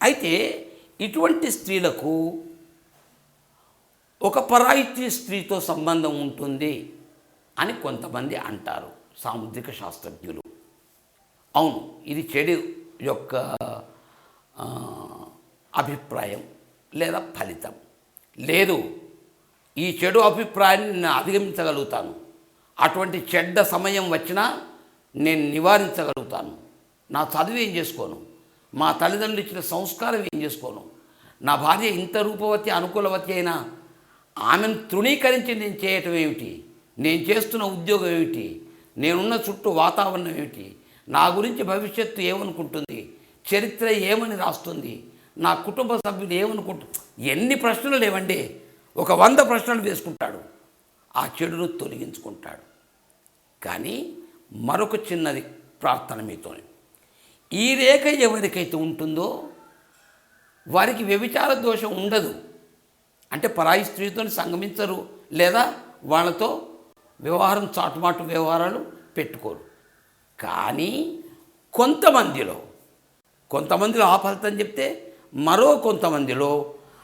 అయితే ఇటువంటి స్త్రీలకు ఒక పరాయితీ స్త్రీతో సంబంధం ఉంటుంది అని కొంతమంది అంటారు సాముద్రిక శాస్త్రజ్ఞులు. అవును, ఇది చెడు యొక్క ఆ, అభిప్రాయం లేదా ఫలితం. లేదు, ఈ చెడు అభిప్రాయాన్ని నేను అధిగమించగలుగుతాను, అటువంటి చెడ్డ సమయం వచ్చినా నేను నివారించగలుగుతాను. నా చదువు ఏం చేసుకోను, మా తల్లిదండ్రులు ఇచ్చిన సంస్కారం ఏం చేసుకోను, నా భార్య ఇంత రూపవతి అనుకూలవతి అయినా ఆమెను తృణీకరించి నేను చేయటం ఏమిటి, నేను చేస్తున్న ఉద్యోగం ఏమిటి, నేనున్న చుట్టూ వాతావరణం ఏమిటి, నా గురించి భవిష్యత్తు ఏమనుకుంటుంది, చరిత్ర ఏమని రాస్తుంది, నా కుటుంబ సభ్యులు ఏమనుకుంటు, ఎన్ని ప్రశ్నలు లేవండి. ఒక 100 ప్రశ్నలు వేసుకుంటాడు, ఆ చెడును తొలగించుకుంటాడు. కానీ మరొక చిన్నది ప్రార్థన మీతో, ఈ రేఖ ఎవరికైతే ఉంటుందో వారికి వ్యభిచార దోషం ఉండదు. అంటే పరాయి స్త్రీతో సంగమించరు, లేదా వాళ్ళతో వ్యవహారం చాటుమాటు వ్యవహారాలు పెట్టుకోరు. కానీ కొంతమందిలో ఆ ఫలితం చెప్తే మరో కొంతమందిలో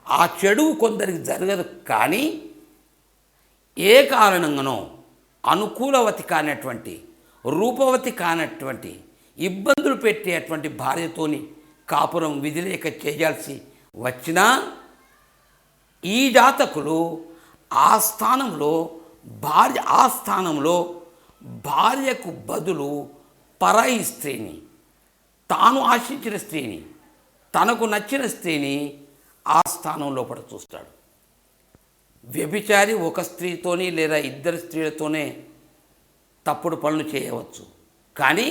ఆ చెడు కొందరికి జరగదు. కానీ ఏ కారణంగానో అనుకూలవతి కానటువంటి, రూపవతి కానటువంటి, ఇబ్బందులు పెట్టేటువంటి భార్యతోని కాపురం విధిలేక చేయాల్సి వచ్చినా ఈ జాతకులు ఆ స్థానంలో భార్యకు బదులు పరాయి స్త్రీని, తాను ఆశించిన స్త్రీని, తనకు నచ్చిన స్త్రీని ఆ స్థానం లోపల చూస్తాడు. వ్యభిచారి ఒక స్త్రీతోని లేదా 2 స్త్రీలతోనే తప్పుడు పనులు చేయవచ్చు. కానీ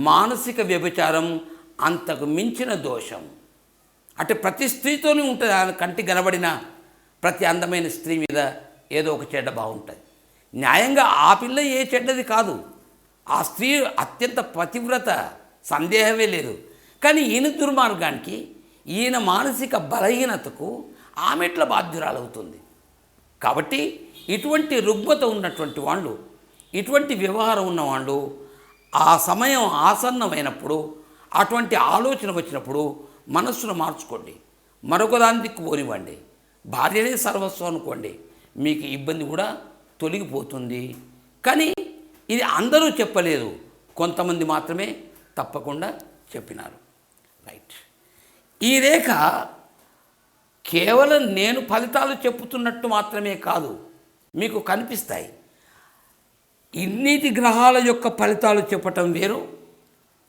మానసిక వ్యభిచారం అంతకు మించిన దోషం. అంటే ప్రతి స్త్రీతోనే ఉంటుంది, కంటి కనబడిన ప్రతి అందమైన స్త్రీ మీద ఏదో ఒక చెడ్డ బాగుంటుంది. న్యాయంగా ఆ పిల్ల ఏ చెడ్డది కాదు, ఆ స్త్రీ అత్యంత పతివ్రత, సందేహమే లేదు. కానీ ఈయన దుర్మార్గానికి, ఈయన మానసిక బలహీనతకు ఆమె ఎట్లా బాధ్యురాలవుతుంది. కాబట్టి ఇటువంటి రుగ్మత ఉన్నటువంటి వాళ్ళు, ఇటువంటి వ్యవహారం ఉన్నవాళ్ళు ఆ సమయం ఆసన్నమైనప్పుడు, అటువంటి ఆలోచన వచ్చినప్పుడు మనస్సును మార్చుకోండి, మరొక దాని దిక్కు పోనివ్వండి. భార్యనే సర్వస్వం అనుకోండి, మీకు ఇబ్బంది కూడా తొలగిపోతుంది. కానీ ఇది అందరూ చెప్పలేదు, కొంతమంది మాత్రమే తప్పకుండా చెప్పినారు. రైట్. ఈ రేఖ కేవలం నేను ఫలితాలు చెప్పుతున్నట్టు మాత్రమే కాదు, మీకు కనిపిస్తాయి. ఇన్నిటి గ్రహాల యొక్క ఫలితాలు చెప్పటం వేరు,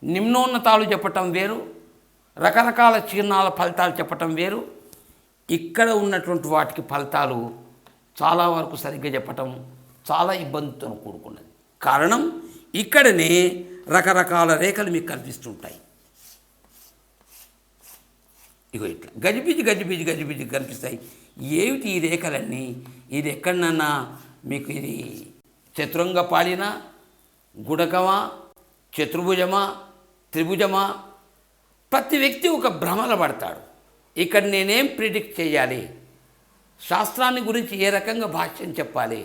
నిమ్నోన్నతాలు చెప్పటం వేరు, రకరకాల చిహ్నాల ఫలితాలు చెప్పటం వేరు. ఇక్కడ ఉన్నటువంటి వాటికి ఫలితాలు చాలా వరకు సరిగ్గా చెప్పటం చాలా ఇబ్బందితో కూడుకున్నది. కారణం ఇక్కడనే రకరకాల రేఖలు మీకు కనిపిస్తుంటాయి. ఇగో ఇట్లా గజిబిజి కనిపిస్తాయి. ఏమిటి ఈ రేఖలన్నీ? ఇది ఎక్కడన్నా మీకు ఇది చతురంగ పాలినా, గుడకమా, చతుర్భుజమా, త్రిభుజమా? ప్రతి వ్యక్తి ఒక భ్రమల పడతాడు. ఇక్కడ నేనేం ప్రిడిక్ట్ చేయాలి, శాస్త్రాన్ని గురించి ఏ రకంగా భాష్యం చెప్పాలి,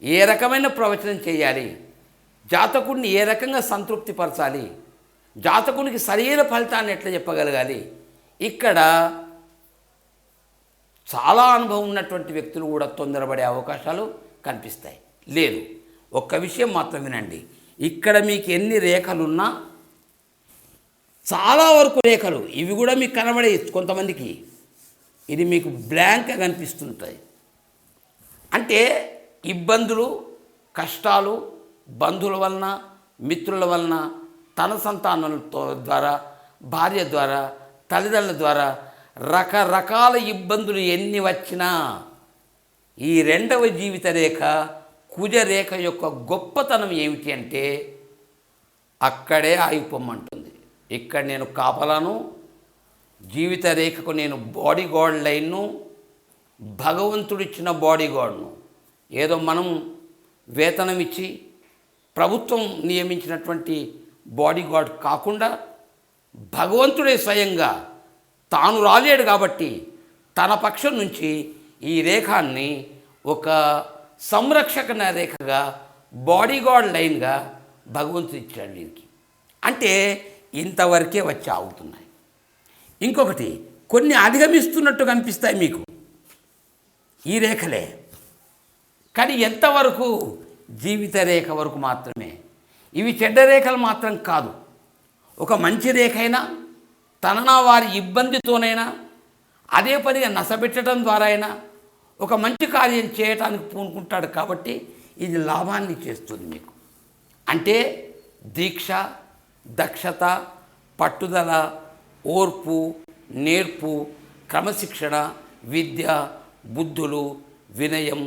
ఏ రకమైన ప్రవచనం చేయాలి, జాతకుడిని ఏ రకంగా సంతృప్తిపరచాలి, జాతకునికి సరైన ఫలితాన్ని ఎట్లా చెప్పగలగాలి. ఇక్కడ చాలా అనుభవం ఉన్నటువంటి వ్యక్తులు కూడా తొందరపడే అవకాశాలు కనిపిస్తాయి. లేదు, ఒక్క విషయం మాత్రం వినండి. ఇక్కడ మీకు ఎన్ని రేఖలున్నా చాలా వరకు రేఖలు ఇవి కూడా మీకు కనబడే, కొంతమందికి ఇది మీకు బ్లాంక్గా కనిపిస్తుంటాయి. అంటే ఇబ్బందులు, కష్టాలు బంధువుల వలన, మిత్రుల వలన, తన సంతానంతో ద్వారా, భార్య ద్వారా, తల్లిదండ్రుల ద్వారా రకరకాల ఇబ్బందులు ఎన్ని వచ్చినా ఈ 2వ జీవిత రేఖ కుజరేఖ యొక్క గొప్పతనం ఏమిటి అంటే అక్కడే ఆగిపోమ్మంటుంది. ఇక్కడ నేను కాపలాను, జీవిత రేఖకు నేను బాడీ గార్డ్ లైన్ను, భగవంతుడిచ్చిన బాడీ గార్డ్ను. ఏదో మనం వేతనం ఇచ్చి ప్రభుత్వం నియమించినటువంటి బాడీ గార్డ్ కాకుండా భగవంతుడే స్వయంగా తాను రాలేడు కాబట్టి తన పక్షం నుంచి ఈ రేఖాన్ని ఒక సంరక్షక రేఖగా, బాడీగార్డ్ లైన్గా భగవంతుడు ఇచ్చాడు దీనికి. అంటే ఇంతవరకే వచ్చి ఆగుతున్నాయి. ఇంకొకటి, కొన్ని అధిగమిస్తున్నట్టు కనిపిస్తాయి మీకు ఈ రేఖలే, కానీ ఎంతవరకు? జీవిత రేఖ వరకు మాత్రమే. ఇవి చెడ్డ రేఖలు మాత్రం కాదు. ఒక మంచి రేఖ అయినా తననా వారి ఇబ్బందితోనైనా అదే పనిగా నసబెట్టడం ద్వారా అయినా ఒక మంచి కార్యం చేయటానికి పూనుకుంటాడు. కాబట్టి ఇది లాభాన్ని చేస్తుంది మీకు. అంటే దీక్ష, దక్షత, పట్టుదల, ఓర్పు, నేర్పు, క్రమశిక్షణ, విద్య, బుద్ధులు, వినయం,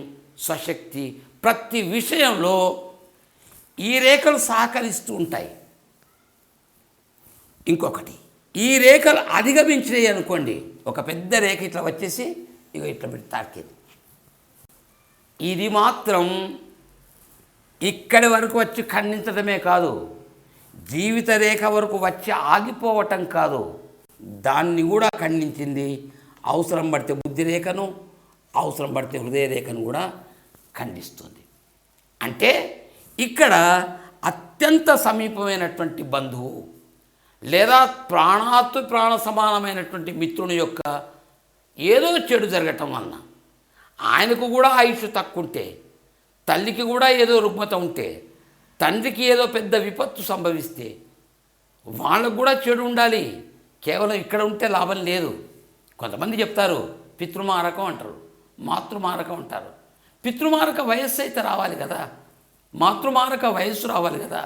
స్వశక్తి, ప్రతి విషయంలో ఈ రేఖలు సహకరిస్తూ ఉంటాయి. ఇంకొకటి, ఈ రేఖలు అధిగమించినాయి అనుకోండి, ఒక పెద్ద రేఖ ఇట్లా వచ్చేసి ఇట్లా పెట్టి తాకేది, ఇది మాత్రం ఇక్కడి వరకు వచ్చి ఖండించడమే కాదు, జీవిత రేఖ వరకు వచ్చి ఆగిపోవటం కాదు, దాన్ని కూడా ఖండించింది. అవసరం పడితే బుద్ధి రేఖను, అవసరం పడితే హృదయ రేఖను కూడా ఖండిస్తుంది. అంటే ఇక్కడ అత్యంత సమీపమైనటువంటి బంధువు లేదా ప్రాణాత్తు ప్రాణ సమానమైనటువంటి మిత్రుని యొక్క ఏదో చెడు జరగటం వలన, ఆయనకు కూడా ఆయుష్ తక్కువ ఉంటే, తల్లికి కూడా ఏదో రుగ్మత ఉంటే, తండ్రికి ఏదో పెద్ద విపత్తు సంభవిస్తే వాళ్ళకు కూడా చెడు ఉండాలి. కేవలం ఇక్కడ ఉంటే లాభం లేదు. కొంతమంది చెప్తారు పితృమారకం అంటారు, మాతృమారకం అంటారు. పితృమారక వయస్సు అయితే రావాలి కదా, మాతృమారక వయస్సు రావాలి కదా.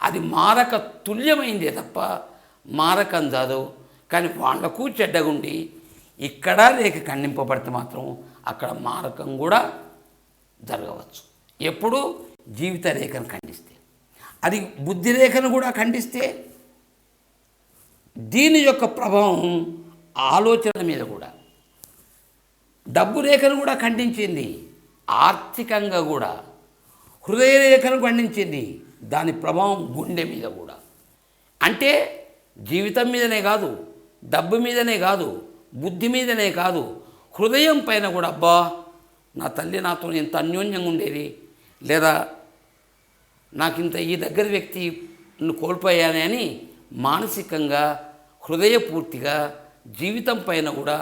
అది మారక తుల్యమైందే తప్ప మారకం కాదు. కానీ వాళ్లకు చెడ్డగుండి ఇక్కడ రేఖ ఖండింపబడితే మాత్రం అక్కడ మారకం కూడా జరగవచ్చు. ఎప్పుడు? జీవిత రేఖను ఖండిస్తే. అది బుద్ధి రేఖను కూడా ఖండిస్తే దీని యొక్క ప్రభావం ఆలోచన మీద కూడా, డబ్బు రేఖను కూడా ఖండించింది, ఆర్థికంగా కూడా. హృదయ రేఖను ఖండించింది, దాని ప్రభావం గుండె మీద కూడా. అంటే జీవితం మీదనే కాదు, డబ్బు మీదనే కాదు, బుద్ధి మీదనే కాదు, హృదయం పైన కూడా. అబ్బా, నా తల్లి నాతో ఎంత అన్యోన్యంగా ఉండేది, లేదా నాకింత ఈ దగ్గర వ్యక్తిని కోల్పోయానే అని మానసికంగా, హృదయపూర్తిగా జీవితం పైన కూడా,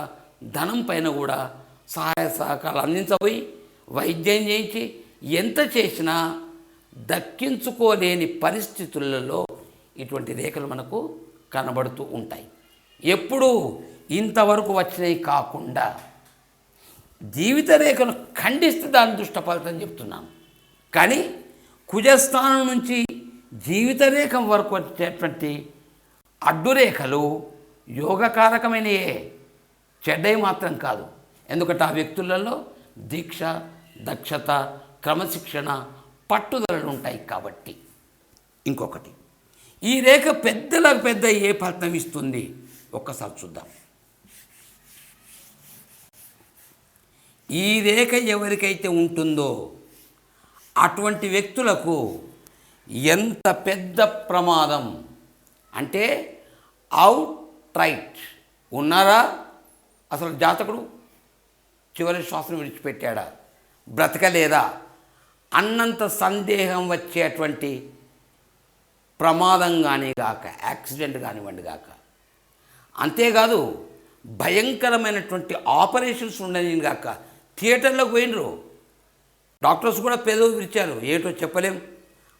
ధనం పైన కూడా సహాయ సహకారాలు అందించబోయి వైద్యం చేయించి ఎంత చేసినా దక్కించుకోలేని పరిస్థితులలో ఇటువంటి రేఖలు మనకు కనబడుతూ ఉంటాయి. ఎప్పుడు ఇంతవరకు వచ్చినవి కాకుండా జీవిత రేఖను ఖండిస్తే దాని దుష్టఫలితం చెప్తున్నాను. కానీ కుజస్థానం నుంచి జీవిత రేఖ వరకు వచ్చేటువంటి అడ్డురేఖలు యోగకారకమైనయే, చెడ్డవి మాత్రం కాదు. ఎందుకంటే ఆ వ్యక్తులలో దీక్ష, దక్షత, క్రమశిక్షణ, పట్టుదలలు ఉంటాయి కాబట్టి. ఇంకొకటి, ఈ రేఖ పెద్దలకు పెద్ద ఏ ఫలితం ఇస్తుంది ఒక్కసారి చూద్దాం. ఈ రేఖ ఎవరికైతే ఉంటుందో అటువంటి వ్యక్తులకు ఎంత పెద్ద ప్రమాదం అంటే, అవుట్ రైట్ ఉన్నారా, అసలు జాతకుడు చివరి శ్వాసను విడిచిపెట్టాడా, బ్రతకలేదా అన్నంత సందేహం వచ్చేటువంటి ప్రమాదం కానీ గాక, యాక్సిడెంట్ కానివ్వండి గాక. అంతేకాదు భయంకరమైనటువంటి ఆపరేషన్స్ ఉండని గాక. థియేటర్లోకి పోయినరు, డాక్టర్స్ కూడా పెదవి విరిచారు, ఏటో చెప్పలేం,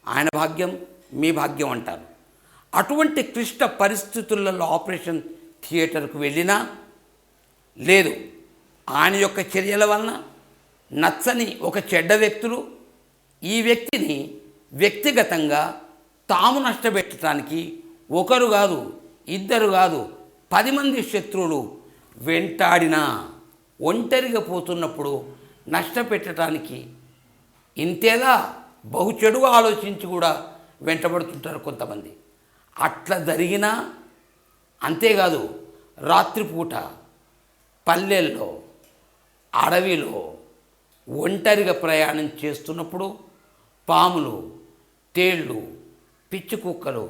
ఆయన భాగ్యం మీ భాగ్యం అంటారు. అటువంటి క్లిష్ట పరిస్థితులలో ఆపరేషన్ థియేటర్కు వెళ్ళినా లేదు, ఆయన యొక్క చర్యల వలన నచ్చని ఒక చెడ్డ వ్యక్తులు ఈ వ్యక్తిని వ్యక్తిగతంగా తాము నష్టపెట్టడానికి ఒకరు కాదు, ఇద్దరు కాదు, 10 మంది శత్రువులు వెంటాడినా ఒంటరిగా పోతున్నప్పుడు నష్టపెట్టడానికి ఇంతేలా బహుచెడుగా ఆలోచించి కూడా వెంటబడుతుంటారు కొంతమంది. అట్లా జరిగినా, అంతేకాదు రాత్రిపూట పల్లెల్లో, అడవిలో ఒంటరిగా ప్రయాణం చేస్తున్నప్పుడు పాములు, తేళ్ళు, పిచ్చి కుక్కలు,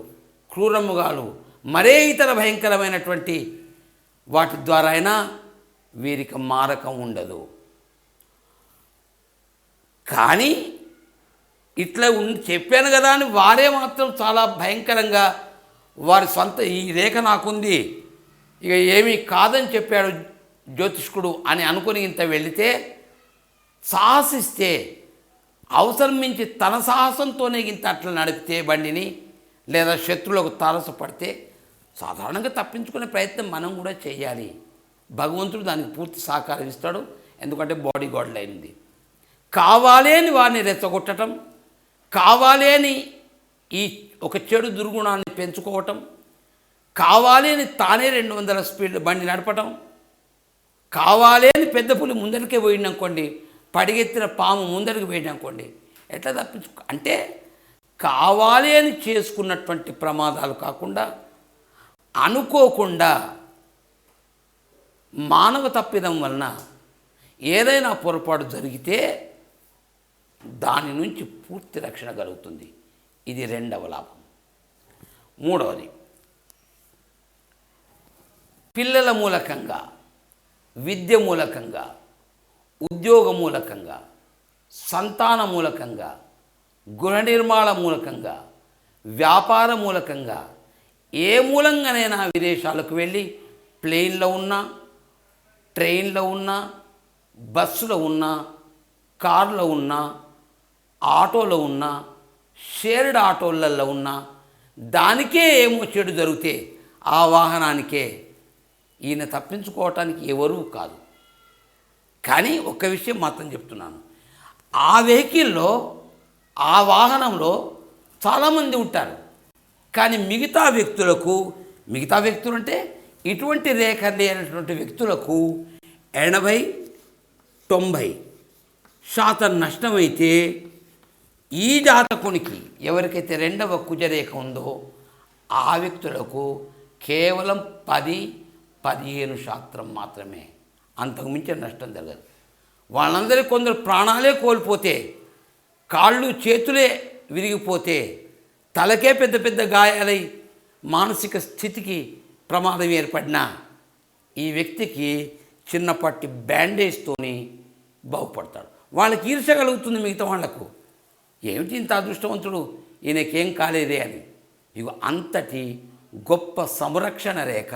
క్రూరముగాలు, మరే ఇతర భయంకరమైనటువంటి వాటి ద్వారా అయినా వీరికి మారకం ఉండదు. కానీ ఇట్లా చెప్పాను కదా అని వారే మాత్రం చాలా భయంకరంగా వారి సొంత ఈ రేఖ నాకుంది, ఇక ఏమీ కాదని చెప్పాడు జ్యోతిష్కుడు అని అనుకుని ఇంత వెళితే, సాహసిస్తే, అవసరం మించి తన సాహసంతోనే ఇంత అట్లా నడిపితే బండిని, లేదా శత్రువులకు తారసపడితే సాధారణంగా తప్పించుకునే ప్రయత్నం మనం కూడా చేయాలి. భగవంతుడు దానికి పూర్తి సహకారం ఇస్తాడు. ఎందుకంటే బాడీ గార్డ్ అయింది. కావాలి అని వారిని రెచ్చగొట్టడం, కావాలి అని ఈ ఒక చెడు దుర్గుణాన్ని పెంచుకోవటం, కావాలి అని తానే 200 స్పీడ్ బండి నడపటం, కావాలి అని పెద్ద పులి ముందరికే పోయిందనుకోండి, పడిగెత్తిన పాము ముందరికి పోయిందనుకోండి, ఎట్లా తప్పించుకో అంటే కావాలి అని చేసుకున్నటువంటి ప్రమాదాలు కాకుండా అనుకోకుండా మానవ తప్పిదం వలన ఏదైనా పొరపాటు జరిగితే దాని నుంచి పూర్తి రక్షణ కలుగుతుంది. ఇది రెండవ లాభం. మూడవది, పిల్లల మూలకంగా, విద్య మూలకంగా, ఉద్యోగ మూలకంగా, సంతాన మూలకంగా, గృహ నిర్మాణ మూలకంగా, వ్యాపార మూలకంగా, ఏ మూలంగానైనా విదేశాలకు వెళ్ళి ప్లేన్లో ఉన్నా, ట్రైన్లో ఉన్నా, బస్సులో ఉన్నా, కారులో ఉన్నా, ఆటోలో ఉన్నా, షేర్డ్ ఆటోలలో ఉన్నా, దానికే ఏమో చెడు జరిగితే ఆ వాహనానికే ఈయన తప్పించుకోవటానికి ఎవరూ కాదు. కానీ ఒక్క విషయం మాత్రం చెప్తున్నాను, ఆ వెహికల్లో, ఆ వాహనంలో చాలామంది ఉంటారు. కానీ మిగతా వ్యక్తులు అంటే ఇటువంటి రేఖ లేనటువంటి వ్యక్తులకు 80-90% నష్టమైతే, ఈ జాతకునికి ఎవరికైతే రెండవ కుజరేఖ ఉందో ఆ వ్యక్తులకు కేవలం 10-15% మాత్రమే, అంతకు మించిన నష్టం జరగదు. వాళ్ళందరికీ కొందరు ప్రాణాలే కోల్పోతే, కాళ్ళు చేతులే విరిగిపోతే, తలకే పెద్ద పెద్ద గాయాలై మానసిక స్థితికి ప్రమాదం ఏర్పడినా ఈ వ్యక్తికి చిన్నపాటి బ్యాండేజ్తోని బాగుపడతాడు. వాళ్ళకి ఈర్ష్య కలుగుతుంది మిగతా వాళ్లకు, ఏమిటి ఇంత అదృష్టవంతుడు, ఈయనకేం కాలేదే అని. ఇక అంతటి గొప్ప సంరక్షణ రేఖ,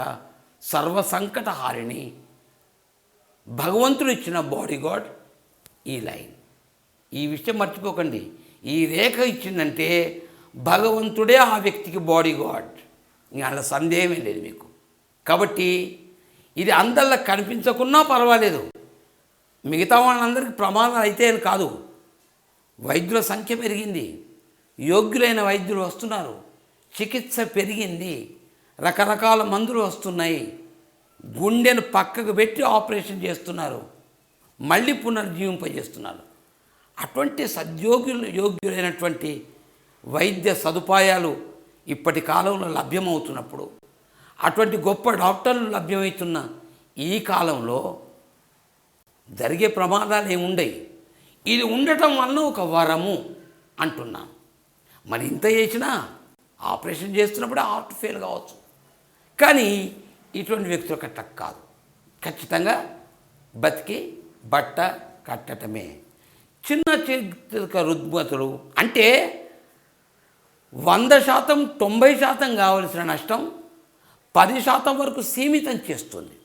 సర్వసంకటహారిణి, భగవంతుడు ఇచ్చిన బాడీగార్డ్ ఈ లైన్. ఈ విషయం మర్చిపోకండి. ఈ రేఖ ఇచ్చిందంటే భగవంతుడే ఆ వ్యక్తికి బాడీగార్డ్, ఇంకా అలా సందేహమే లేదు మీకు. కాబట్టి ఇది అందరిలో కనిపించకున్నా పర్వాలేదు, మిగతా వాళ్ళందరికీ ప్రమాదం అయితే అని కాదు. వైద్యుల సంఖ్య పెరిగింది, యోగ్యులైన వైద్యులు వస్తున్నారు, చికిత్స పెరిగింది, రకరకాల మందులు వస్తున్నాయి, గుండెను పక్కకు పెట్టి ఆపరేషన్ చేస్తున్నారు, మళ్ళీ పునర్జీవింపజేస్తున్నారు. అటువంటి యోగ్యులైనటువంటి వైద్య సదుపాయాలు ఇప్పటి కాలంలో లభ్యమవుతున్నప్పుడు, అటువంటి గొప్ప డాక్టర్లు లభ్యమవుతున్న ఈ కాలంలో జరిగే ప్రమాదాలు ఏముండయి. ఇది ఉండటం వలన ఒక వరము అంటున్నాను. మరి ఇంత చేసినా ఆపరేషన్ చేస్తున్నప్పుడే హార్ట్ ఫెయిల్ కావచ్చు. కానీ ఇటువంటి వ్యక్తులకు అట్లా కాదు, ఖచ్చితంగా బతికి బట్ట కట్టటమే. చిన్న చిన్న రుగ్మతులు అంటే 100%, 90% కావలసిన నష్టం 10% వరకు సీమితం చేస్తుంది.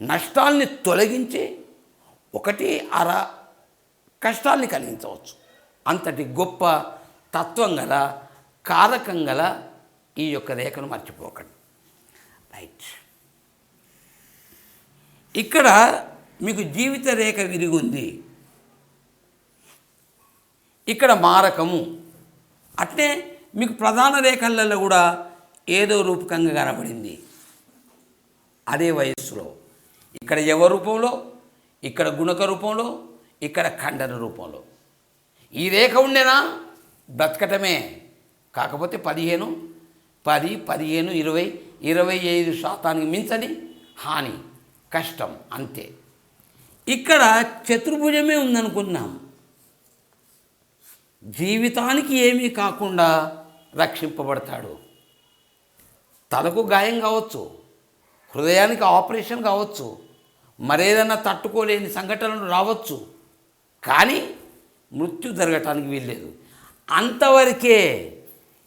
నష్టాల్ని తొలగించి 1/2 కష్టాల్ని కలిగించవచ్చు. అంతటి గొప్ప తత్వం గల, కారకం గల ఈ యొక్క రేఖను మర్చిపోకండి. రైట్, ఇక్కడ మీకు జీవిత రేఖ విరిగి ఉంది, ఇక్కడ మారకము. అట్లే మీకు ప్రధాన రేఖలలో కూడా ఏదో రూపకంగా కనబడింది. అదే వయస్సులో ఇక్కడ యవ రూపంలో, ఇక్కడ గుణక రూపంలో, ఇక్కడ ఖండన రూపంలో ఈ రేఖ ఉండేనా బ్రతకటమే. కాకపోతే 15, 10, 15, 20, 25% మించని హాని, కష్టం అంతే. ఇక్కడ చతుర్భుజమే ఉందనుకున్నాం, జీవితానికి ఏమీ కాకుండా రక్షింపబడతాడు. తలకు గాయం కావచ్చు, హృదయానికి ఆపరేషన్ కావచ్చు, మరేదన్నా తట్టుకోలేని సంఘటనలు రావచ్చు, కానీ మృత్యు జరగటానికి వీల్లేదు. అంతవరకే.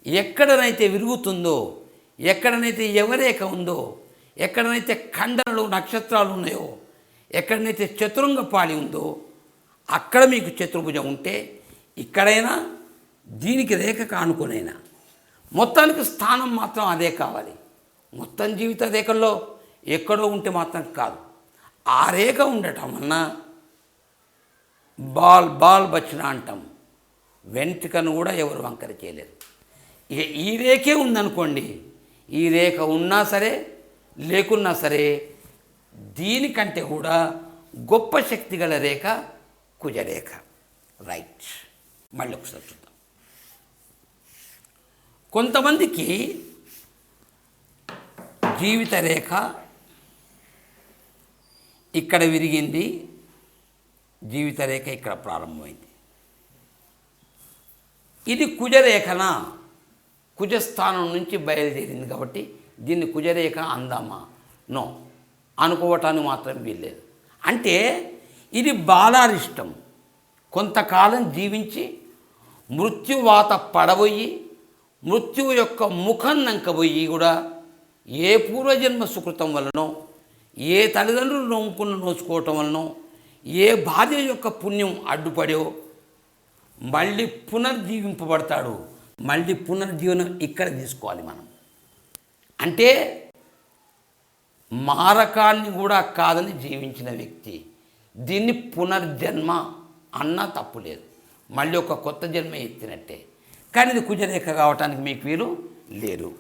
ఎక్కడనైతే విరుగుతుందో, ఎక్కడనైతే ఎవరేక ఉందో, ఎక్కడనైతే ఖండనలు నక్షత్రాలు ఉన్నాయో, ఎక్కడనైతే చతురంగ పాళి ఉందో అక్కడ మీకు చతుర్భుజం ఉంటే ఇక్కడైనా దీనికి రేఖ కానుకొనైనా మొత్తానికి స్థానం మాత్రం అదే కావాలి. మొత్తం జీవిత రేఖల్లో ఎక్కడో ఉంటే మాత్రం కాదు. ఆ రేఖ ఉండటం వలన బాల్ బచ్చిన అంటాం, వెంట్రుకను కూడా ఎవరు వంకర చేయలేరు. ఇక ఈ రేఖే ఉందనుకోండి, ఈ రేఖ ఉన్నా సరే లేకున్నా సరే దీనికంటే కూడా గొప్ప శక్తి గల రేఖ కుజరేఖ. రైట్, మళ్ళీ ఒకసారి చూద్దాం. కొంతమందికి జీవిత రేఖ ఇక్కడ విరిగింది, జీవిత రేఖ ఇక్కడ ప్రారంభమైంది. ఇది కుజరేఖన, కుజస్థానం నుంచి బయలుదేరింది కాబట్టి దీన్ని కుజరేఖ అందామా? నో, అనుకోవటానికి మాత్రం వీల్లేదు. అంటే ఇది బాలారిష్టం, కొంతకాలం జీవించి మృత్యువాత పడబోయి మృత్యువు యొక్క ముఖం నంకబోయి కూడా ఏ పూర్వజన్మ సుకృతం వలనో, ఏ తల్లిదండ్రులు నోచుకోవటం వలనో, ఏ భార్య యొక్క పుణ్యం అడ్డుపడో మళ్ళీ పునర్జీవింపబడతాడు. మళ్ళీ పునర్జీవనం ఇక్కడ తీసుకోవాలి మనం. అంటే మారకాన్ని కూడా కాదని జీవించిన వ్యక్తి, దీన్ని పునర్జన్మ అన్నా తప్పు లేదు, మళ్ళీ ఒక కొత్త జన్మ ఎత్తినట్టే. కానీ ఇది కుజరేఖ కావటానికి మీకు వీలు లేరు.